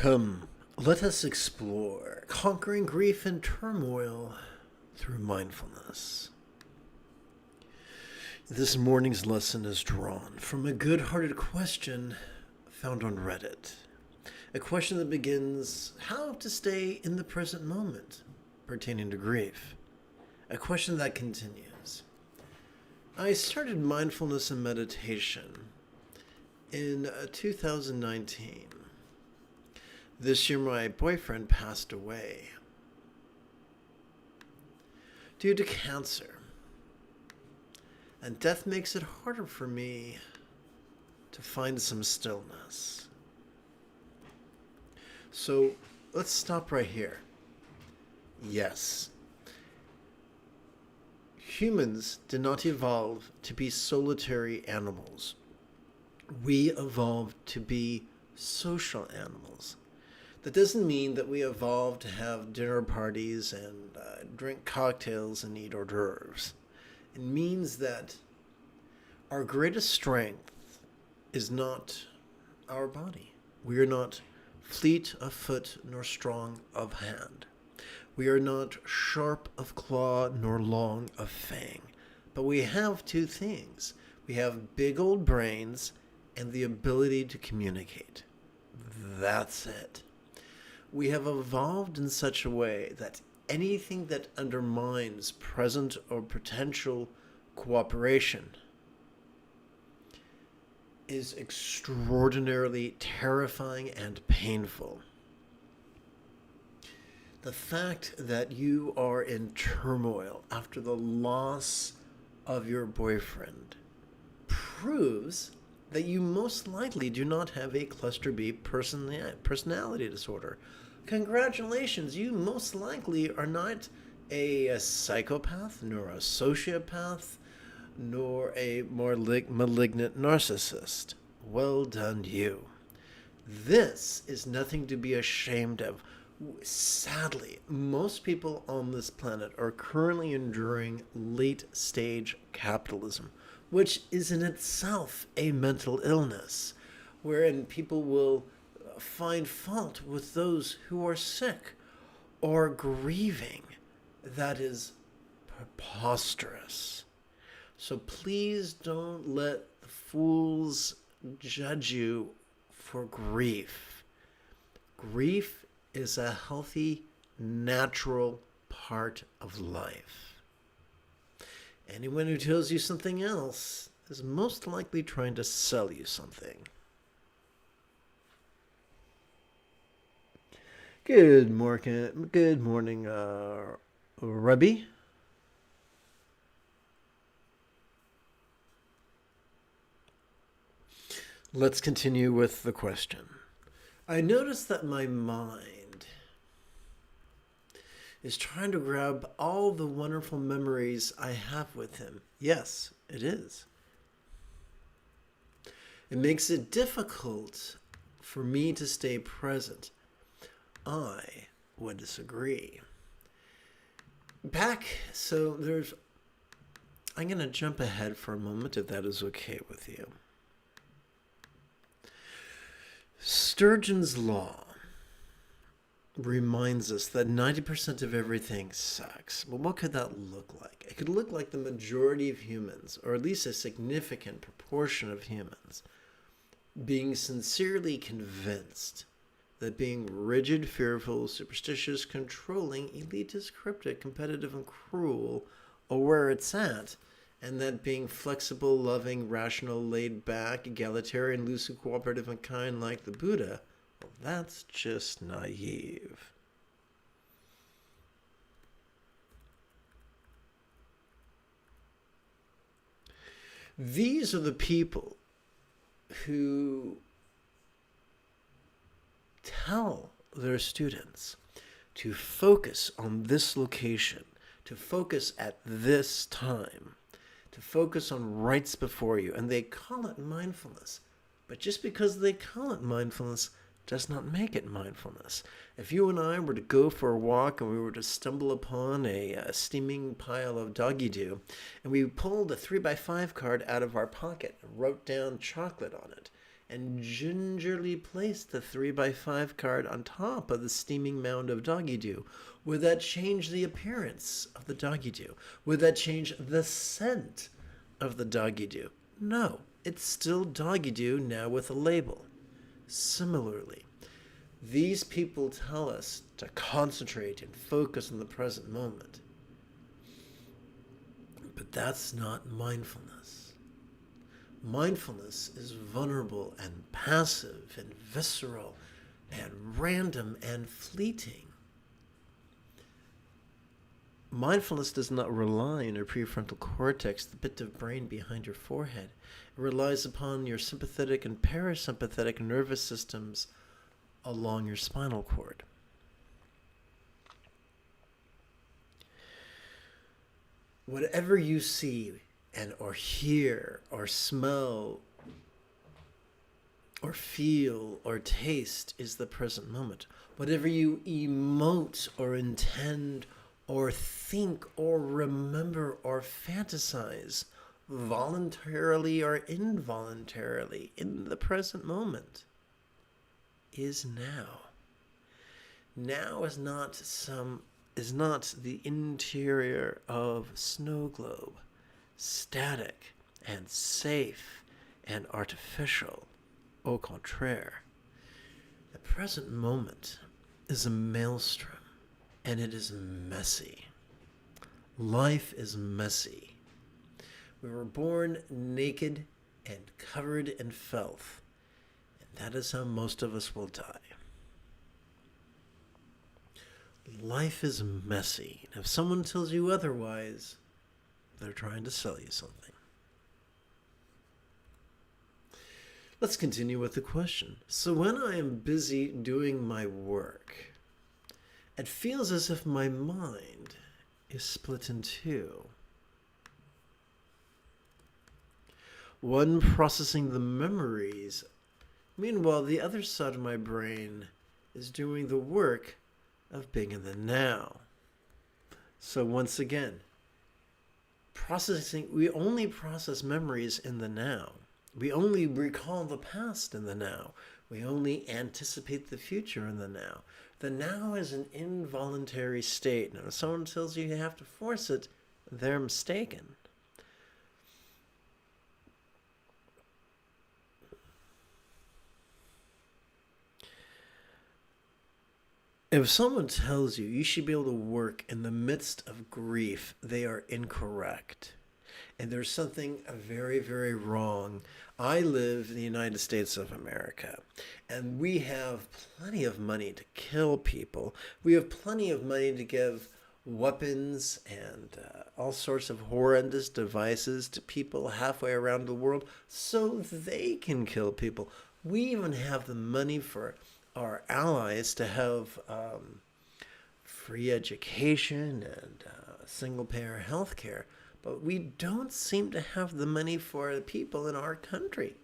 Come, let us explore conquering grief and turmoil through mindfulness. This morning's lesson is drawn from a good-hearted question found on Reddit. A question that begins, how to stay in the present moment pertaining to grief. A question that continues. I started mindfulness and meditation in 2019. This year my boyfriend passed away due to cancer. And death makes it harder for me to find some stillness. So let's stop right here. Yes, humans did not evolve to be solitary animals. We evolved to be social animals. That doesn't mean that we evolved to have dinner parties and drink cocktails and eat hors d'oeuvres. It means that our greatest strength is not our body. We are not fleet of foot nor strong of hand. We are not sharp of claw nor long of fang. But we have two things. We have big old brains and the ability to communicate. That's it. We have evolved in such a way that anything that undermines present or potential cooperation is extraordinarily terrifying and painful. The fact that you are in turmoil after the loss of your boyfriend proves that you most likely do not have a cluster B personality disorder. Congratulations, you most likely are not a psychopath, nor a sociopath, nor a more malignant narcissist. Well done, you. This is nothing to be ashamed of. Sadly, most people on this planet are currently enduring late-stage capitalism, which is in itself a mental illness, wherein people will find fault with those who are sick or grieving. That is preposterous. So please don't let the fools judge you for grief. Grief is a healthy, natural part of life. Anyone who tells you something else is most likely trying to sell you something. Good morning, Rebbe. Let's continue with the question. I noticed that my mind is trying to grab all the wonderful memories I have with him. Yes, it is. It makes it difficult for me to stay present. I would disagree. I'm going to jump ahead for a moment if that is okay with you. Sturgeon's Law reminds us that 90% of everything sucks. Well, what could that look like? It could look like the majority of humans, or at least a significant proportion of humans, being sincerely convinced that being rigid, fearful, superstitious, controlling, elitist, cryptic, competitive, and cruel are where it's at, and that being flexible, loving, rational, laid back, egalitarian, lucid, cooperative, and kind like the Buddha, well, that's just naive. These are the people who tell their students to focus on this location, to focus at this time, to focus on rights before you, and they call it mindfulness. But just because they call it mindfulness does not make it mindfulness. If you and I were to go for a walk and we were to stumble upon a steaming pile of doggy doo, and we pulled a 3x5 card out of our pocket and wrote down chocolate on it, and gingerly place the 3x5 card on top of the steaming mound of doggy doo? Would that change the appearance of the doggy doo? Would that change the scent of the doggy doo? No, it's still doggy doo, now with a label. Similarly, these people tell us to concentrate and focus on the present moment. But that's not mindfulness. Mindfulness is vulnerable and passive and visceral and random and fleeting. Mindfulness does not rely on your prefrontal cortex, the bit of brain behind your forehead. It relies upon your sympathetic and parasympathetic nervous systems along your spinal cord. Whatever you see and or hear or smell or feel or taste is the present moment. Whatever you emote or intend or think or remember or fantasize, voluntarily or involuntarily, in the present moment, is now. Now is not the interior of snow globe, static and safe and artificial. Au contraire, the present moment is a maelstrom, and it is messy. Life is messy. We were born naked and covered in filth, and that is how most of us will die. Life is messy, and if someone tells you otherwise, they're trying to sell you something. Let's continue with the question. So when I am busy doing my work, it feels as if my mind is split in two. One processing the memories, meanwhile the other side of my brain is doing the work of being in the now. So once again, we only process memories in the now. We only recall the past in the now. We only anticipate the future in the now. The now is an involuntary state. Now, if someone tells you you have to force it, they're mistaken. If someone tells you you should be able to work in the midst of grief, they are incorrect. And there's something very, very wrong. I live in the United States of America, and we have plenty of money to kill people. We have plenty of money to give weapons and all sorts of horrendous devices to people halfway around the world so they can kill people. We even have the money for our allies to have free education and single-payer health care. But we don't seem to have the money for the people in our country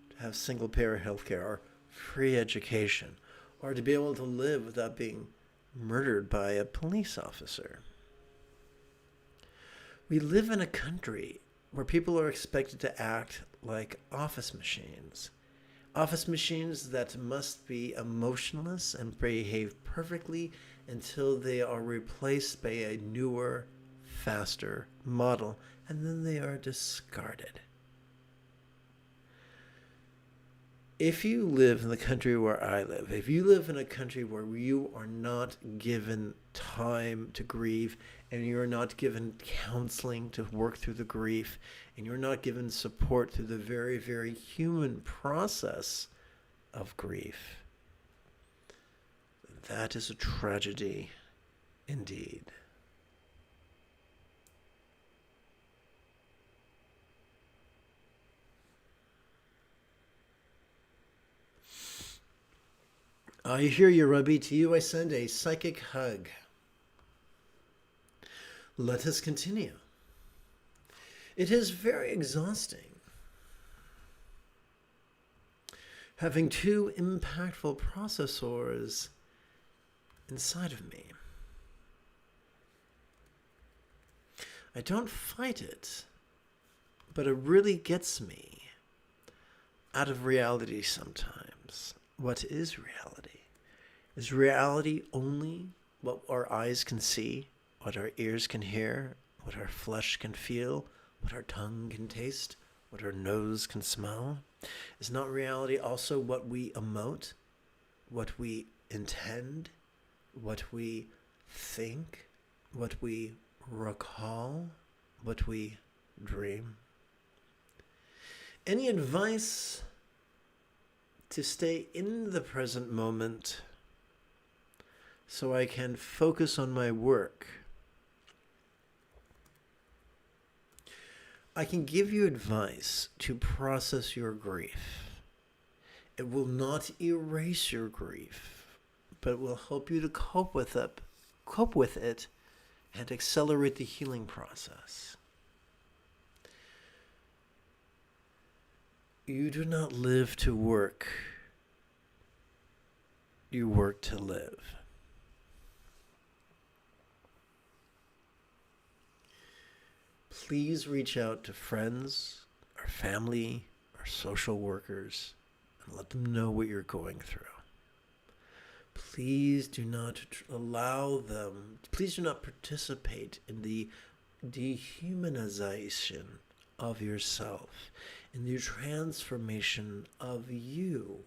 to have single-payer health care or free education or to be able to live without being murdered by a police officer. We live in a country where people are expected to act like office machines. Office machines that must be emotionless and behave perfectly until they are replaced by a newer, faster model, and then they are discarded. If you live in the country where I live, if you live in a country where you are not given time to grieve, and you're not given counseling to work through the grief, and you're not given support through the very, very human process of grief, that is a tragedy indeed. I hear you, Rabbi. To you I send a psychic hug. Let us continue. It is very exhausting having two impactful processors inside of me. I don't fight it, but it really gets me. out of reality sometimes. What is reality? Is reality only what our eyes can see, what our ears can hear, what our flesh can feel, what our tongue can taste, what our nose can smell? Is not reality also what we emote, what we intend, what we think, what we recall, what we dream? Any advice to stay in the present moment so I can focus on my work? I can give you advice to process your grief. It will not erase your grief, but will help you to cope with it and accelerate the healing process. You do not live to work. You work to live. Please reach out to friends or family or social workers and let them know what you're going through. Please do not please do not participate in the dehumanization of yourself, in the transformation of you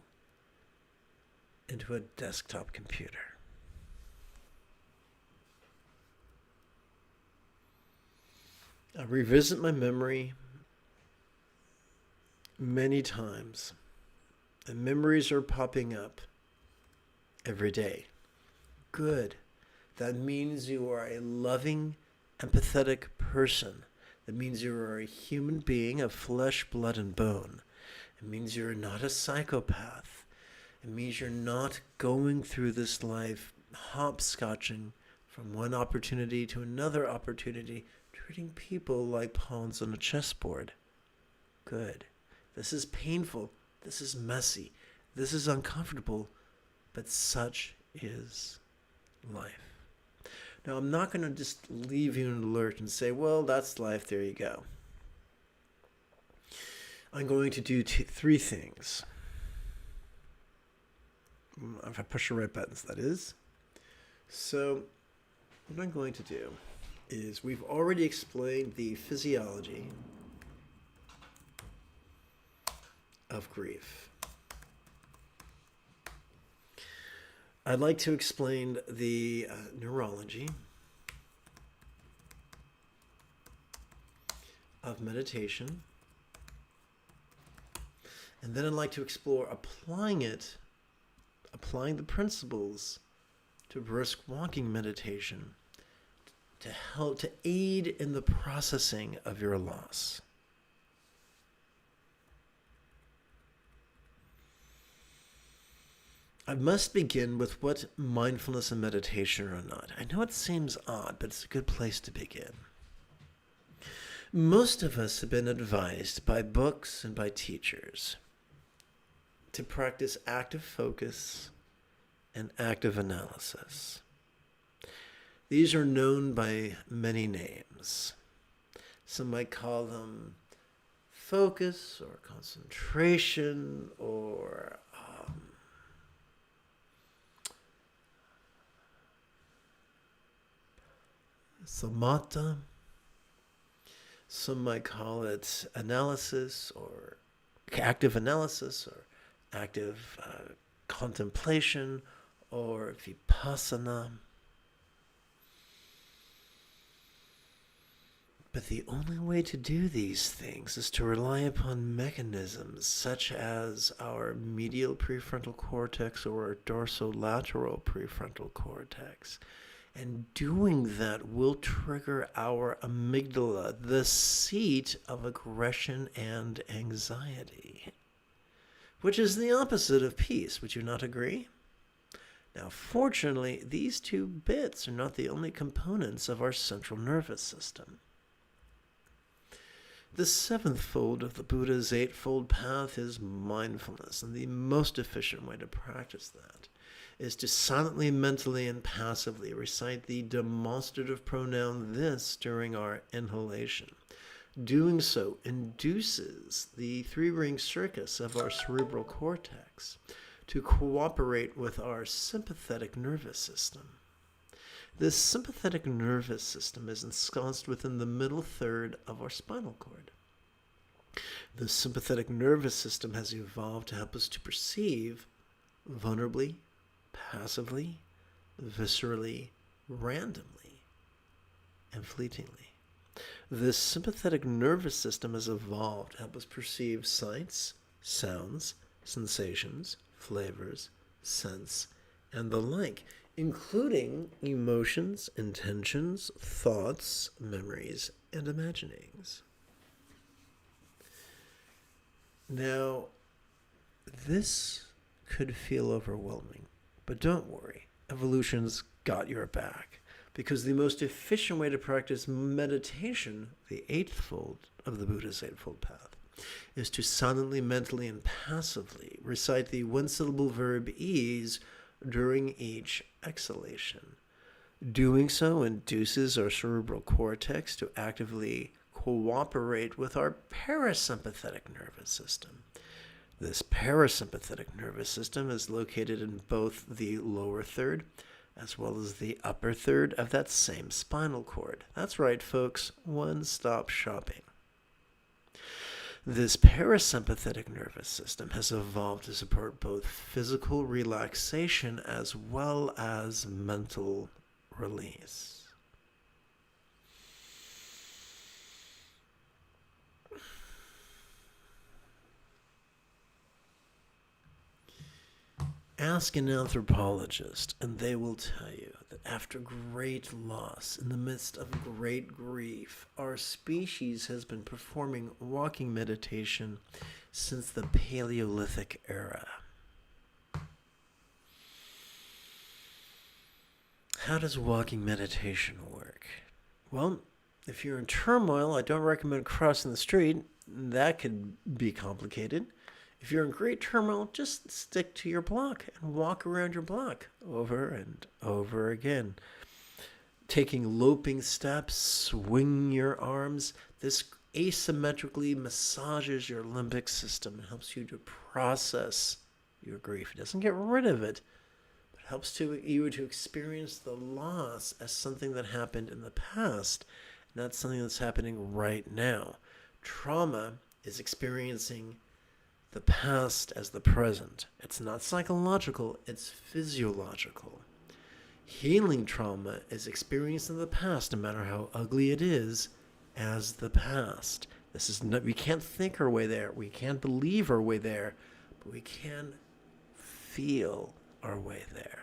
into a desktop computer. I revisit my memory many times, and memories are popping up every day. Good. That means you are a loving, empathetic person. That means you are a human being of flesh, blood, and bone. It means you're not a psychopath. It means you're not going through this life hopscotching from one opportunity to another opportunity, treating people like pawns on a chessboard. Good. This is painful. This is messy. This is uncomfortable. But such is life. Now, I'm not going to just leave you in an alert and say, well, that's life. There you go. I'm going to do three things. If I push the right buttons, that is. So what I'm going to do is we've already explained the physiology of grief. I'd like to explain the neurology of meditation. And then I'd like to explore applying the principles to brisk walking meditation to help to aid in the processing of your loss. I must begin with what mindfulness and meditation are not. I know it seems odd, but it's a good place to begin. Most of us have been advised by books and by teachers to practice active focus and active analysis. These are known by many names. Some might call them focus or concentration or samatha. Some might call it analysis or active analysis or active contemplation or vipassana. But the only way to do these things is to rely upon mechanisms such as our medial prefrontal cortex or our dorsolateral prefrontal cortex. And doing that will trigger our amygdala, the seat of aggression and anxiety, which is the opposite of peace. Would you not agree? Now, fortunately, these two bits are not the only components of our central nervous system. The seventh fold of the Buddha's eightfold path is mindfulness, and the most efficient way to practice that is to silently, mentally, and passively recite the demonstrative pronoun this during our inhalation. Doing so induces the three-ring circuits of our cerebral cortex to cooperate with our sympathetic nervous system. This sympathetic nervous system is ensconced within the middle third of our spinal cord. The sympathetic nervous system has evolved to help us to perceive vulnerably, passively, viscerally, randomly, and fleetingly. This sympathetic nervous system has evolved to help us perceive sights, sounds, sensations, flavors, scents, and the like, including emotions, intentions, thoughts, memories, and imaginings. Now, this could feel overwhelming, but don't worry, evolution's got your back, because the most efficient way to practice meditation, the eighth fold of the Buddha's Eightfold Path, is to silently, mentally, and passively recite the one-syllable verb ease during each exhalation. Doing so induces our cerebral cortex to actively cooperate with our parasympathetic nervous system. This parasympathetic nervous system is located in both the lower third as well as the upper third of that same spinal cord. That's right, folks, one-stop shopping. This parasympathetic nervous system has evolved to support both physical relaxation as well as mental release. Ask an anthropologist, and they will tell you that after great loss, in the midst of great grief, our species has been performing walking meditation since the Paleolithic era. How does walking meditation work? Well, if you're in turmoil, I don't recommend crossing the street. That could be complicated. If you're in great turmoil, just stick to your block and walk around your block over and over again. Taking loping steps, swing your arms. This asymmetrically massages your limbic system and helps you to process your grief. It doesn't get rid of it, but helps you to experience the loss as something that happened in the past, not something that's happening right now. Trauma is experiencing the past as the present. It's not psychological, it's physiological. Healing trauma is experiencing the past, no matter how ugly it is, as the past. This is not, we can't think our way there, we can't believe our way there, but we can feel our way there.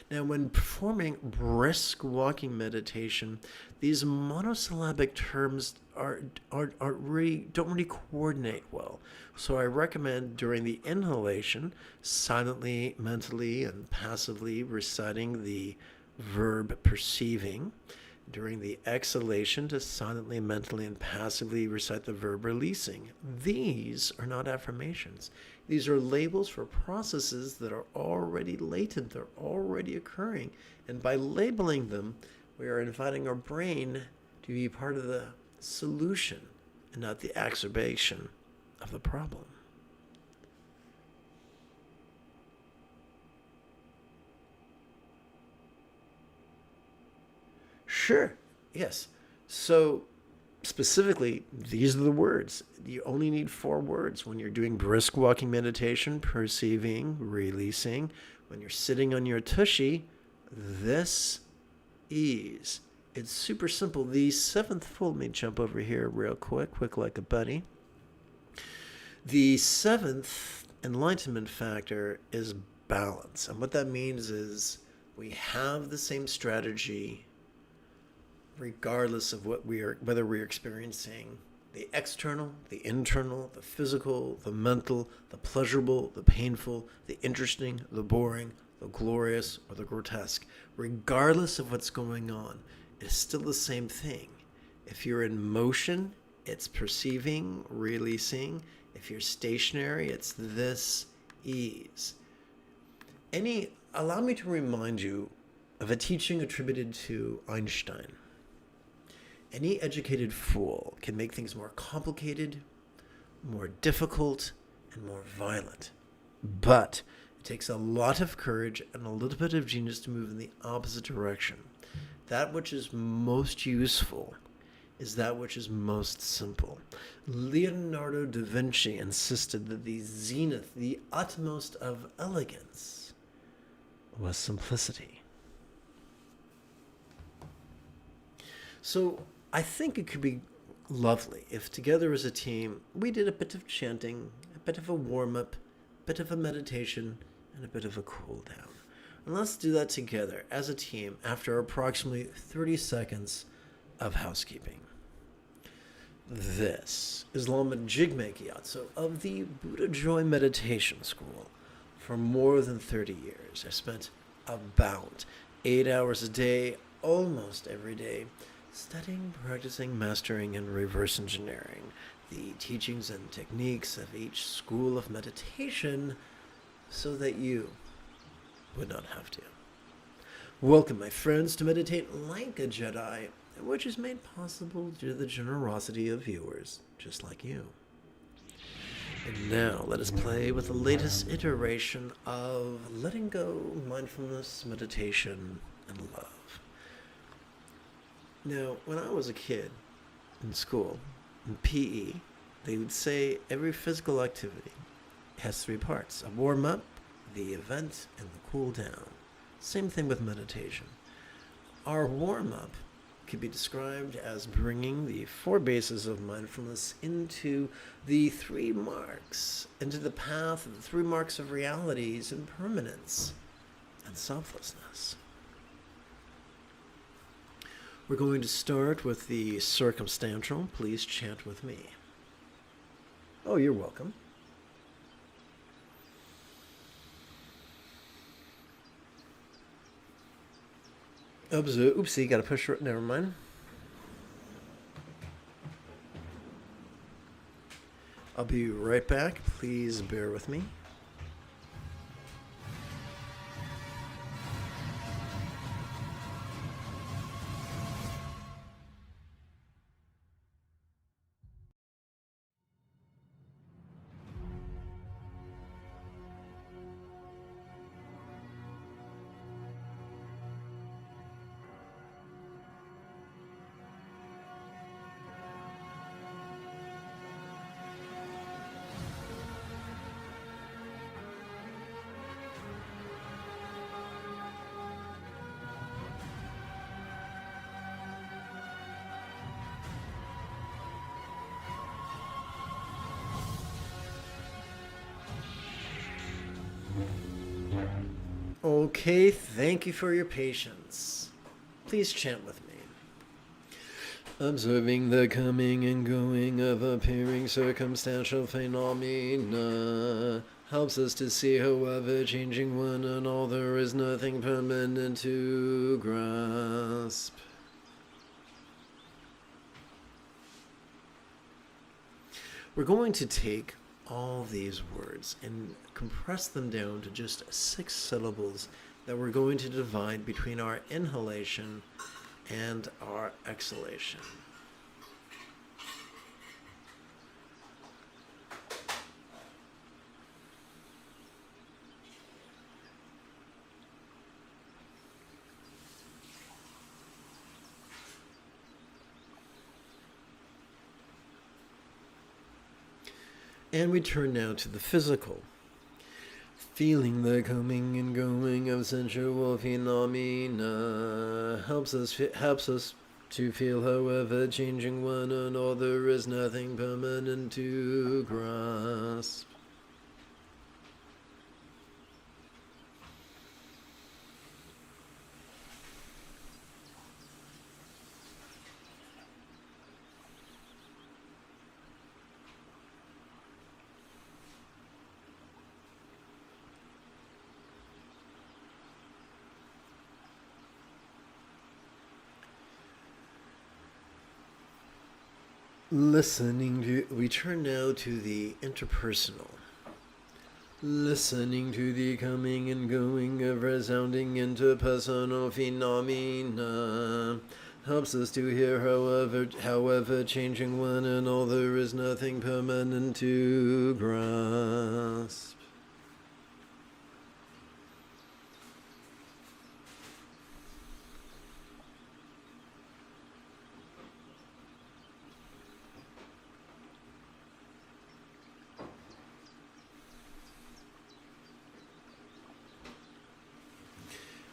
Now, when performing brisk walking meditation, these monosyllabic terms don't really coordinate well. So I recommend during the inhalation, silently, mentally, and passively reciting the verb perceiving. During the exhalation, to silently, mentally, and passively recite the verb releasing. These are not affirmations. These are labels for processes that are already latent, they're already occurring. And by labeling them, we are inviting our brain to be part of the solution and not the exacerbation of the problem. Sure, yes. So specifically, these are the words. You only need 4 words when you're doing brisk walking meditation: perceiving, releasing. When you're sitting on your tushy, this ease. It's super simple. The 7th fold, let me jump over here real quick like a bunny. The 7th enlightenment factor is balance. And what that means is we have the same strategy regardless of whether we're experiencing the external, the internal, the physical, the mental, the pleasurable, the painful, the interesting, the boring, the glorious, or the grotesque. Regardless of what's going on, it's still the same thing. If you're in motion, it's perceiving, releasing. If you're stationary, it's this ease. Allow me to remind you of a teaching attributed to Einstein. Any educated fool can make things more complicated, more difficult, and more violent. But it takes a lot of courage and a little bit of genius to move in the opposite direction. That which is most useful is that which is most simple. Leonardo da Vinci insisted that the zenith, the utmost of elegance, was simplicity. So I think it could be lovely if together as a team we did a bit of chanting, a bit of a warm-up, a bit of a meditation, and a bit of a cool down. And let's do that together as a team after approximately 30 seconds of housekeeping. This is Lama Jigme Gyatso of the Buddha Joy Meditation School. For more than 30 years, I spent about 8 hours a day, almost every day, studying, practicing, mastering, and reverse engineering the teachings and techniques of each school of meditation so that you would not have to. Welcome, my friends, to meditate like a Jedi, which is made possible due to the generosity of viewers just like you. And now let us play with the latest iteration of letting go, mindfulness, meditation, and love. Now, when I was a kid in school, in PE, they would say every physical activity has 3 parts: a warm-up, the event, and the cool down. Same thing with meditation. Our warm-up could be described as bringing the 4 bases of mindfulness into the 3 marks, into the path of the 3 marks of realities, impermanence, and selflessness. We're going to start with the circumstantial. Please chant with me. Oh, you're welcome. Oopsie, gotta push it. Never mind. I'll be right back. Please bear with me. Okay, thank you for your patience. Please chant with me. Observing the coming and going of appearing circumstantial phenomena helps us to see how ever-changing one and all there is nothing permanent to grasp. We're going to take all these words and compress them down to just 6 syllables that we're going to divide between our inhalation and our exhalation. And we turn now to the physical. Feeling the coming and going of sensual phenomena helps us to feel however changing one and all there is nothing permanent to grasp. We turn now to the interpersonal. Listening to the coming and going of resounding interpersonal phenomena helps us to hear however changing one and all there is nothing permanent to grasp.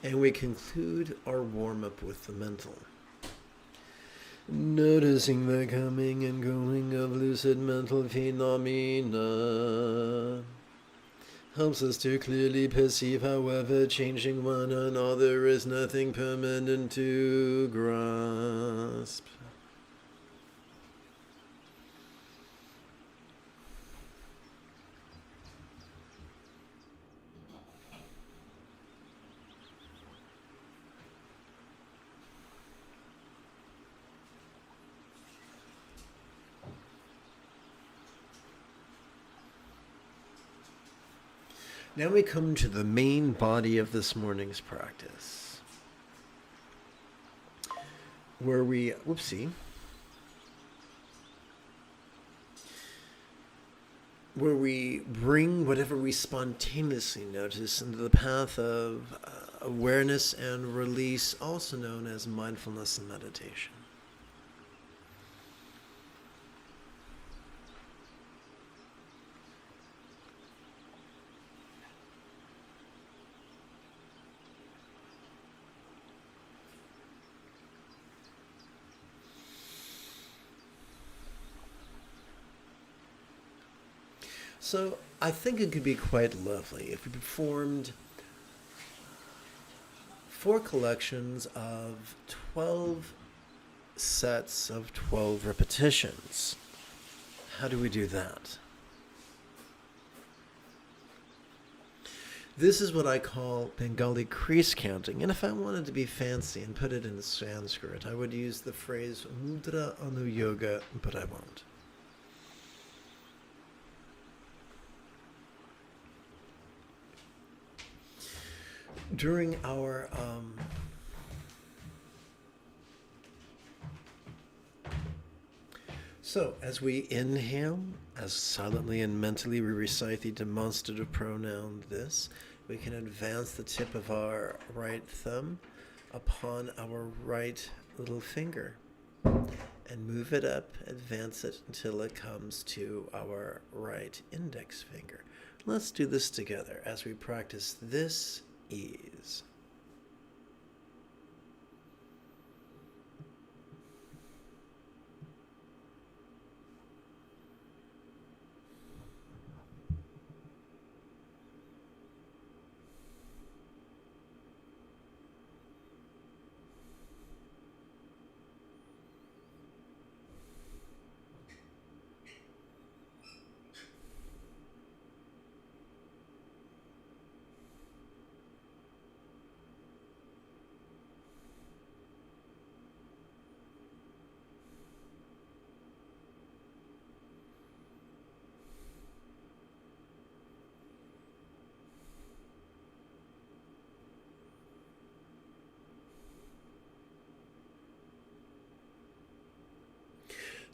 And we conclude our warm-up with the mental. Noticing the coming and going of lucid mental phenomena helps us to clearly perceive however changing one and all there is nothing permanent to grasp. Now we come to the main body of this morning's practice, where we, where we bring whatever we spontaneously notice into the path of awareness and release, also known as mindfulness and meditation. So I think it could be quite lovely if we performed 4 collections of 12 sets of 12 repetitions. How do we do that? This is what I call Bengali crease counting, and if I wanted to be fancy and put it in Sanskrit, I would use the phrase mudra anuyoga, but I won't. During our so as we inhale, as silently and mentally we recite the demonstrative pronoun this, we can advance the tip of our right thumb upon our right little finger and move it up, advance it until it comes to our right index finger. Let's do this together as we practice this ease.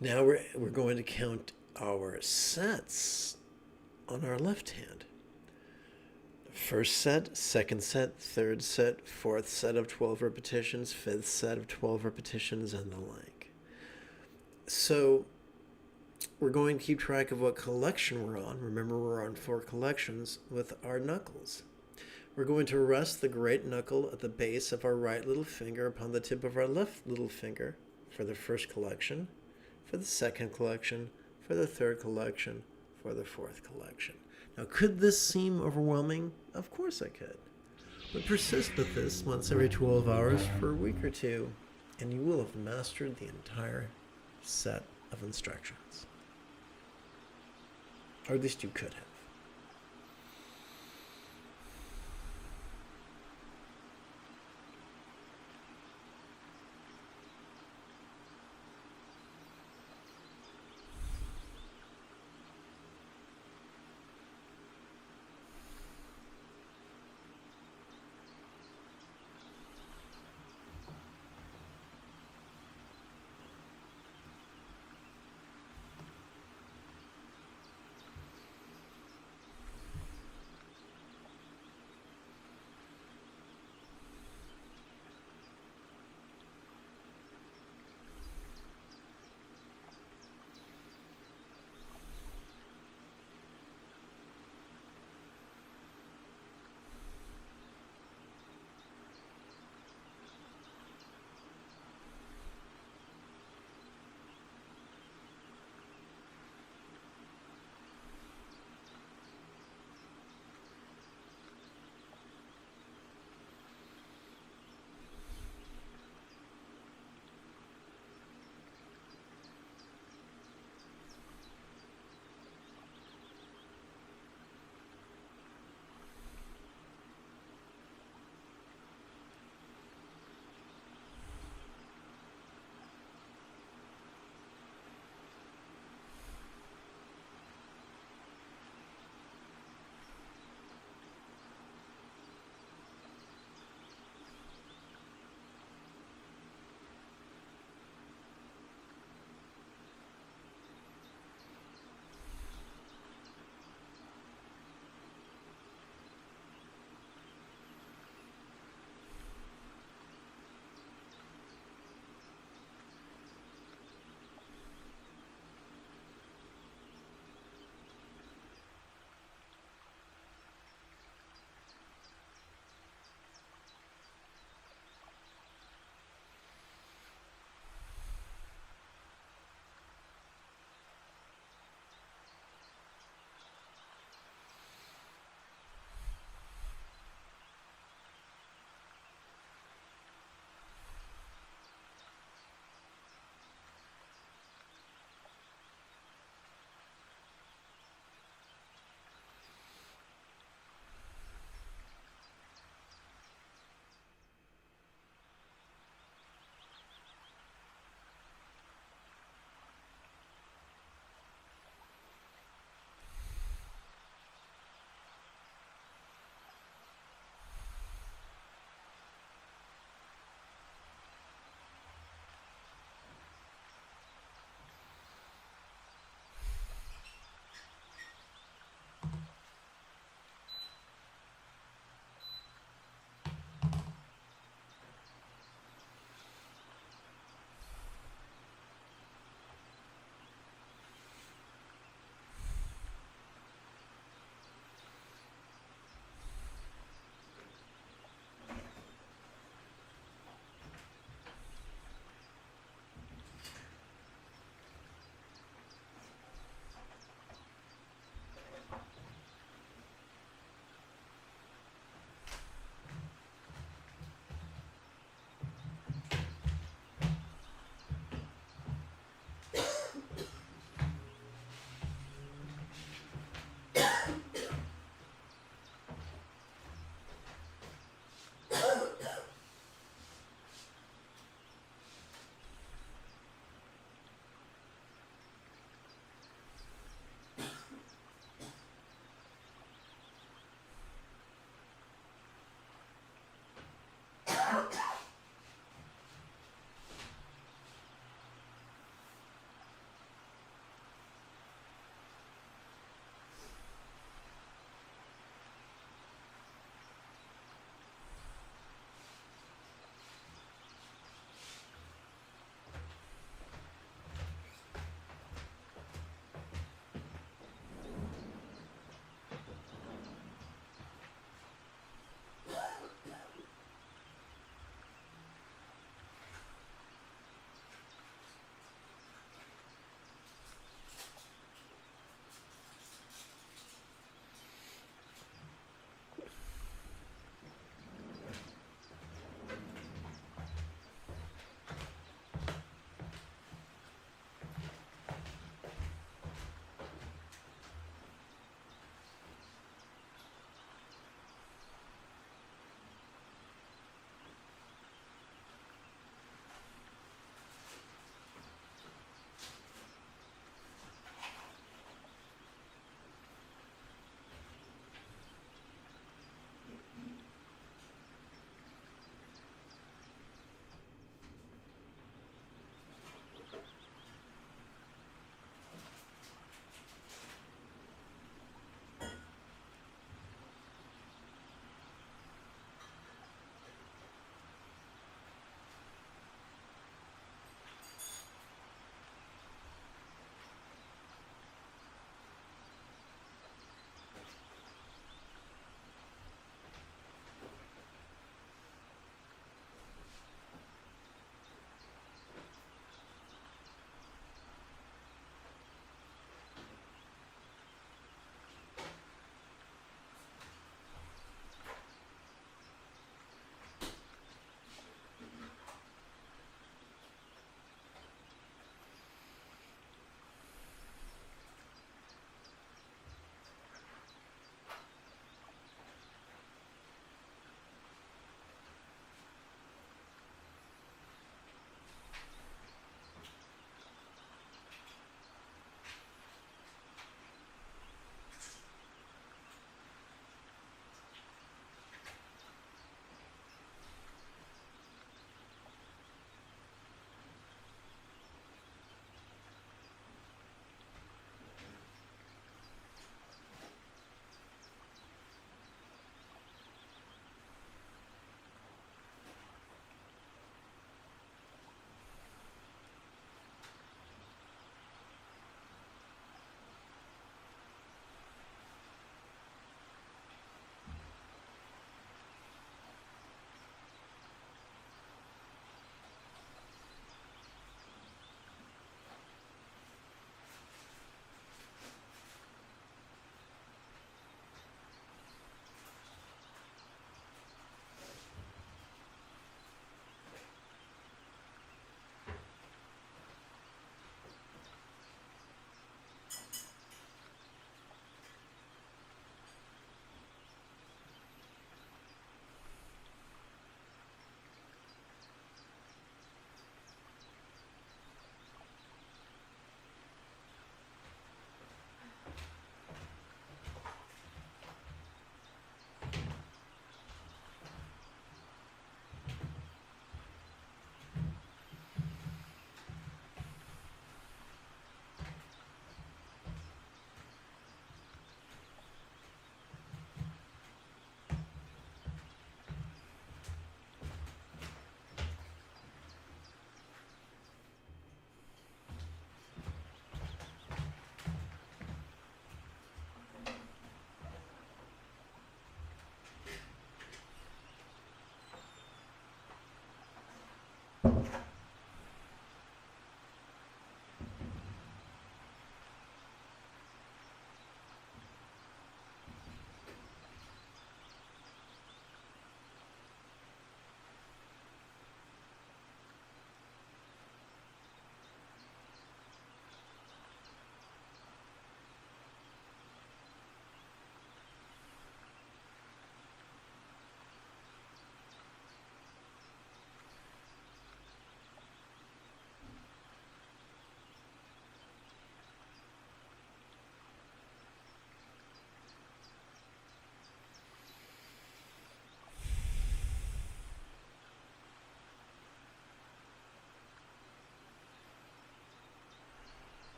Now we're going to count our sets on our left hand. First set, second set, third set, fourth set of 12 repetitions, fifth set of 12 repetitions, and the like. So we're going to keep track of what collection we're on. Remember, we're on 4 collections with our knuckles. We're going to rest the great knuckle at the base of our right little finger upon the tip of our left little finger for the first collection, for the second collection, for the third collection, for the fourth collection. Now, could this seem overwhelming? Of course I could. But persist with this once every 12 hours for a week or two, and you will have mastered the entire set of instructions. Or at least you could have.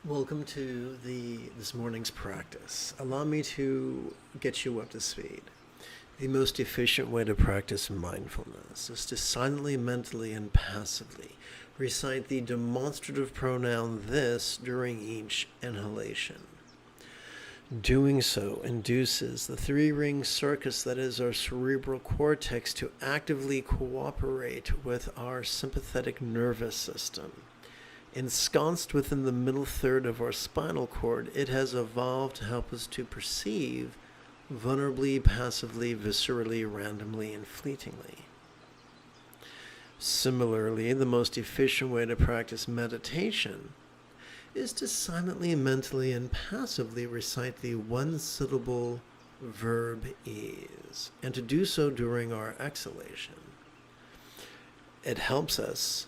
Welcome to this morning's practice. Allow me to get you up to speed. The most efficient way to practice mindfulness is to silently, mentally, and passively recite the demonstrative pronoun this during each inhalation. Doing so induces the three-ring circus that is our cerebral cortex to actively cooperate with our sympathetic nervous system. Ensconced within the middle third of our spinal cord, it has evolved to help us to perceive vulnerably, passively, viscerally, randomly, and fleetingly. Similarly, the most efficient way to practice meditation is to silently, mentally, and passively recite the one-syllable verb ease, and to do so during our exhalation. It helps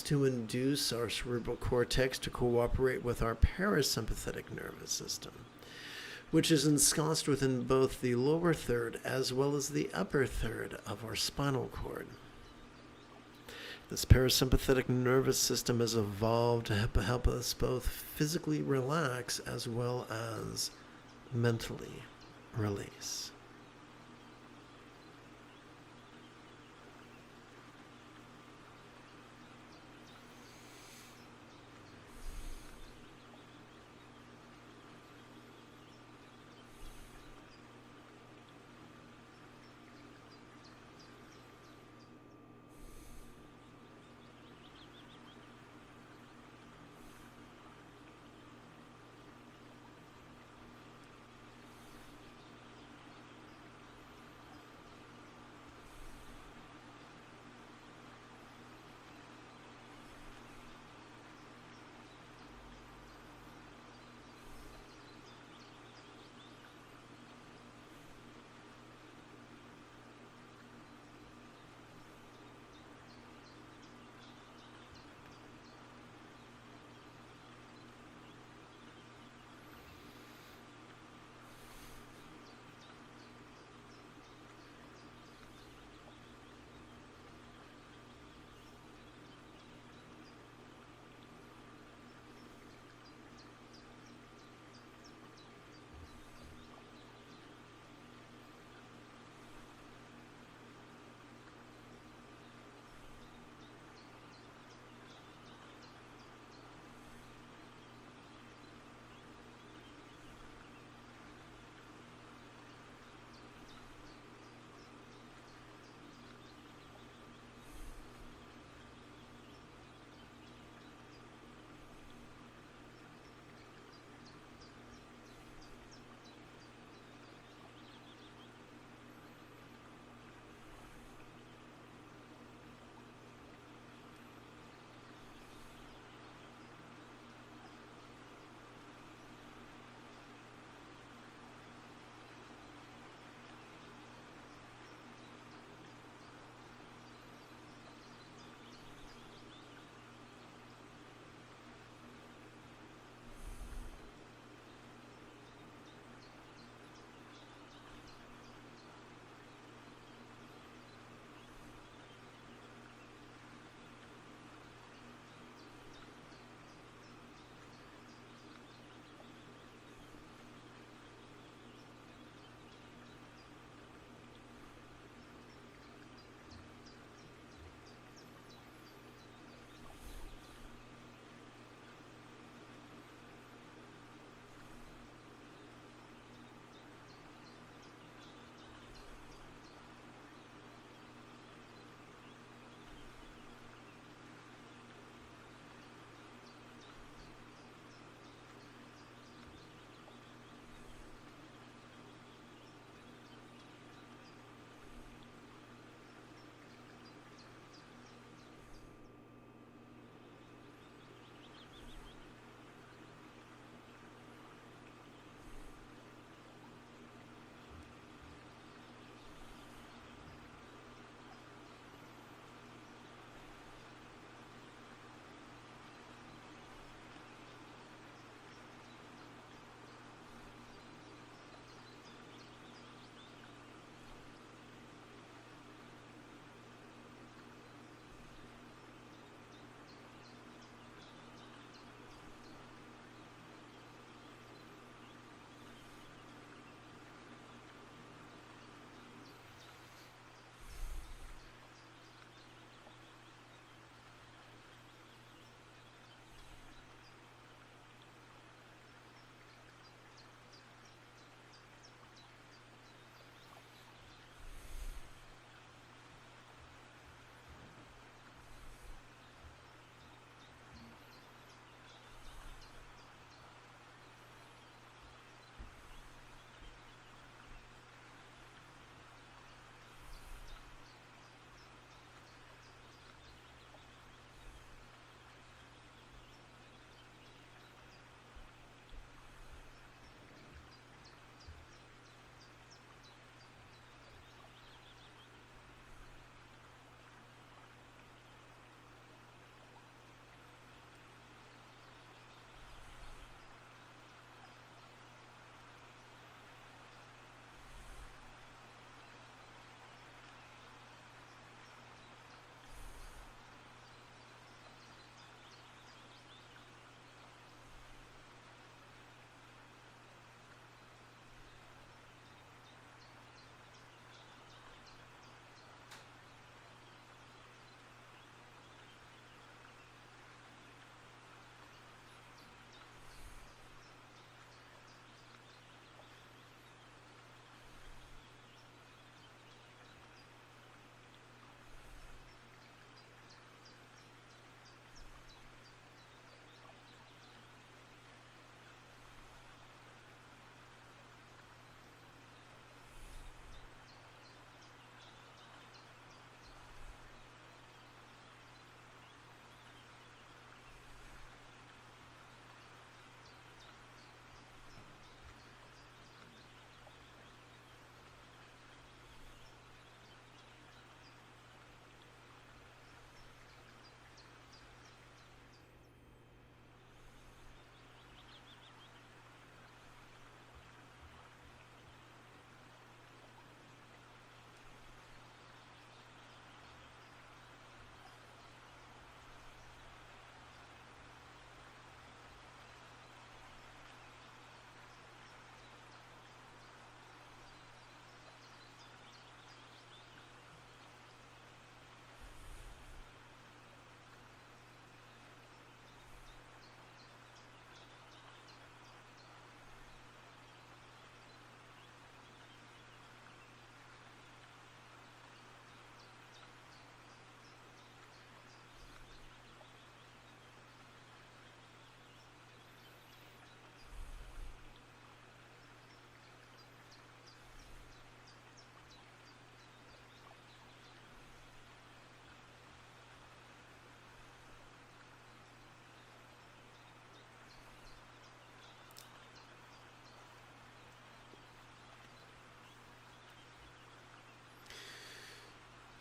to induce our cerebral cortex to cooperate with our parasympathetic nervous system, which is ensconced within both the lower third as well as the upper third of our spinal cord. This parasympathetic nervous system has evolved to help us both physically relax as well as mentally release.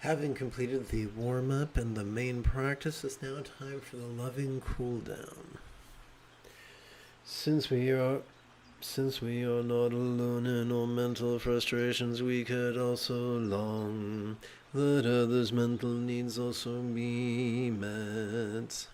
Having completed the warm-up and the main practice, it's now time for the loving cool-down. Since we are not alone in our mental frustrations, we could also long that others' mental needs also be met.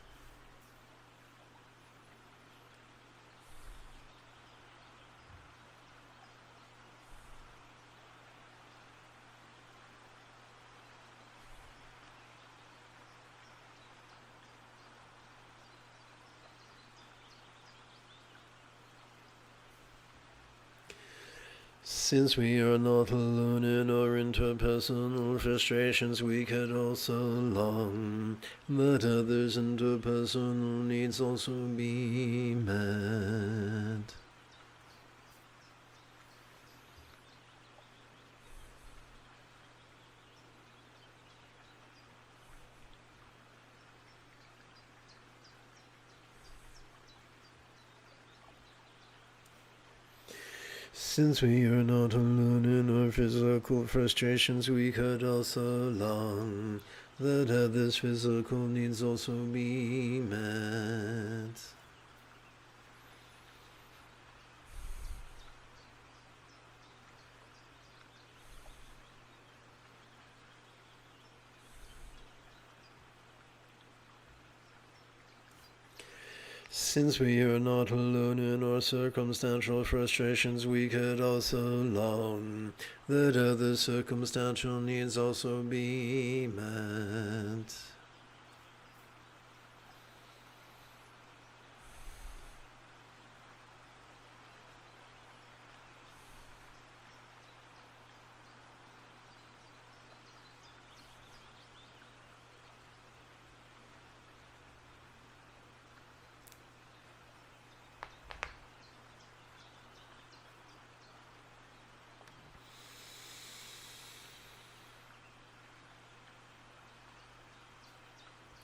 Since we are not alone in our interpersonal frustrations, we could also long that others' interpersonal needs also be met. Since we are not alone in our physical frustrations, we could also long that others' physical needs also be met. Since we are not alone in our circumstantial frustrations, we could also long that other circumstantial needs also be met.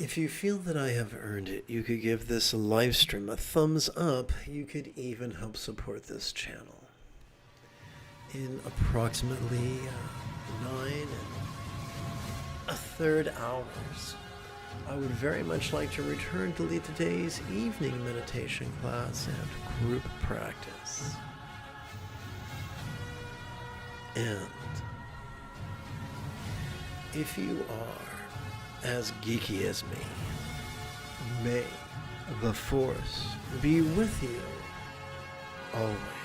If you feel that I have earned it, you could give this live stream a thumbs up. You could even help support this channel. In approximately 9 hours, I would very much like to return to lead today's evening meditation class and group practice. And if you are as geeky as me, may the Force be with you always.